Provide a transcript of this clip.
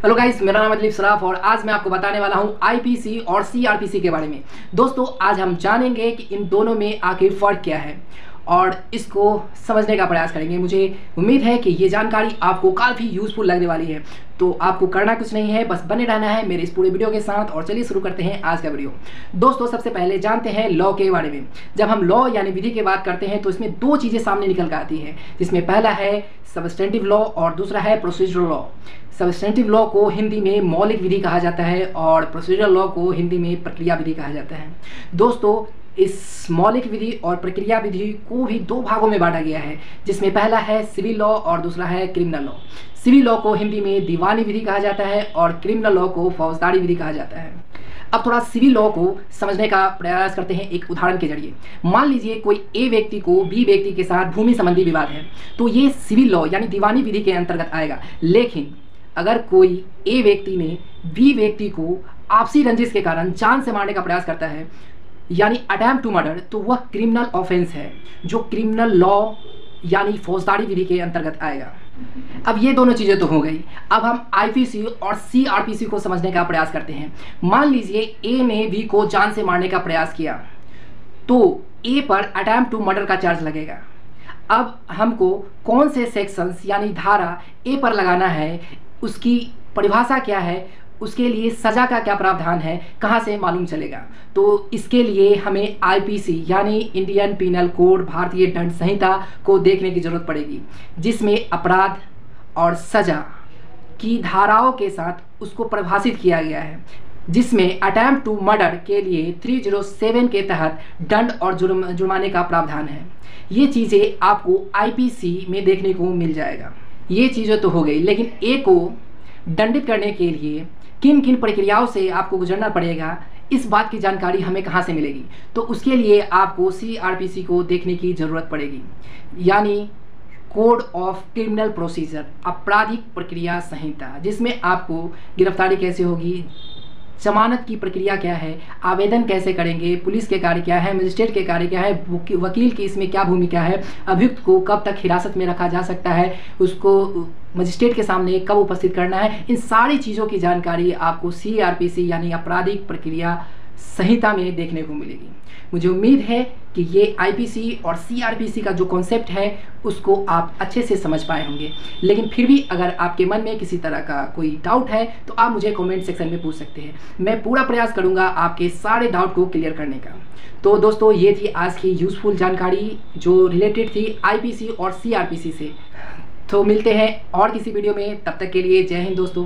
Hello guys, मेरा नाम दिलीप सराफ और आज मैं आपको बताने वाला हूं आईपीसी और सीआरपीसी के बारे में। दोस्तों, आज हम जानेंगे कि इन दोनों में आखिर फ़र्क क्या है और इसको समझने का प्रयास करेंगे। मुझे उम्मीद है कि ये जानकारी आपको काफ़ी यूज़फुल लगने वाली है। तो आपको करना कुछ नहीं है, बस बने रहना है मेरे इस पूरे वीडियो के साथ। और चलिए शुरू करते हैं आज का वीडियो। दोस्तों, सबसे पहले जानते हैं लॉ के बारे में। जब हम लॉ यानी विधि की बात करते हैं तो इसमें दो चीज़ें सामने निकल कर आती हैं, जिसमें पहला है सबस्टेंटिव लॉ और दूसरा है प्रोसीजरल लॉ। सबस्टेंटिव लॉ को हिंदी में मौलिक विधि कहा जाता है और प्रोसीजरल लॉ को हिंदी में प्रक्रिया विधि कहा जाता है। दोस्तों, इस मौलिक विधि और प्रक्रिया विधि को भी दो भागों में बांटा गया है, जिसमें पहला है सिविल लॉ और दूसरा है क्रिमिनल लॉ। सिविल लॉ को हिंदी में दीवानी विधि कहा जाता है और क्रिमिनल लॉ को फौजदारी विधि कहा जाता है। अब थोड़ा सिविल लॉ को समझने का प्रयास करते हैं एक उदाहरण के जरिए। मान लीजिए कोई ए व्यक्ति को बी व्यक्ति के साथ भूमि संबंधी विवाद है, तो ये सिविल लॉ यानी दीवानी विधि के अंतर्गत आएगा। लेकिन अगर कोई ए व्यक्ति ने बी व्यक्ति को आपसी रंजिश के कारण जान से मारने का प्रयास करता है यानी अटेम्प्ट टू मर्डर, तो वह क्रिमिनल ऑफेंस है जो क्रिमिनल लॉ यानी फौजदारी विधि के अंतर्गत आएगा। अब ये दोनों चीज़ें तो हो गई। अब हम आईपीसी और सीआरपीसी को समझने का प्रयास करते हैं। मान लीजिए ए ने बी को जान से मारने का प्रयास किया, तो ए पर अटेम्प्ट टू मर्डर का चार्ज लगेगा। अब हमको कौन से सेक्शंस यानी धारा ए पर लगाना है, उसकी परिभाषा क्या है, उसके लिए सज़ा का क्या प्रावधान है, कहाँ से मालूम चलेगा? तो इसके लिए हमें आईपीसी यानी इंडियन पीनल कोड, भारतीय दंड संहिता को देखने की ज़रूरत पड़ेगी, जिसमें अपराध और सज़ा की धाराओं के साथ उसको परिभाषित किया गया है, जिसमें अटेम्प्ट टू मर्डर के लिए 307 के तहत दंड और जुर्माने का प्रावधान है। ये चीज़ें आपको आईपीसी में देखने को मिल जाएगा। ये चीज़ें तो हो गई, लेकिन ए को दंडित करने के लिए किन किन प्रक्रियाओं से आपको गुजरना पड़ेगा, इस बात की जानकारी हमें कहाँ से मिलेगी? तो उसके लिए आपको सीआरपीसी को देखने की ज़रूरत पड़ेगी, यानी कोड ऑफ क्रिमिनल प्रोसीजर, आपराधिक प्रक्रिया संहिता, जिसमें आपको गिरफ्तारी कैसे होगी, जमानत की प्रक्रिया क्या है, आवेदन कैसे करेंगे, पुलिस के कार्य क्या है, मजिस्ट्रेट के कार्य क्या है, वकील की इसमें क्या भूमिका है, अभियुक्त को कब तक हिरासत में रखा जा सकता है, उसको मजिस्ट्रेट के सामने कब उपस्थित करना है, इन सारी चीज़ों की जानकारी आपको सीआरपीसी यानी आपराधिक प्रक्रिया संहिता में देखने को मिलेगी। मुझे उम्मीद है कि ये आईपीसी और सीआरपीसी का जो कॉन्सेप्ट है उसको आप अच्छे से समझ पाए होंगे। लेकिन फिर भी अगर आपके मन में किसी तरह का कोई डाउट है तो आप मुझे कमेंट सेक्शन में पूछ सकते हैं। मैं पूरा प्रयास करूंगा आपके सारे डाउट को क्लियर करने का। तो दोस्तों, ये थी आज की यूज़फुल जानकारी जो रिलेटेड थी आईपीसी और सीआरपीसी से। तो मिलते हैं और किसी वीडियो में, तब तक के लिए जय हिंद दोस्तों।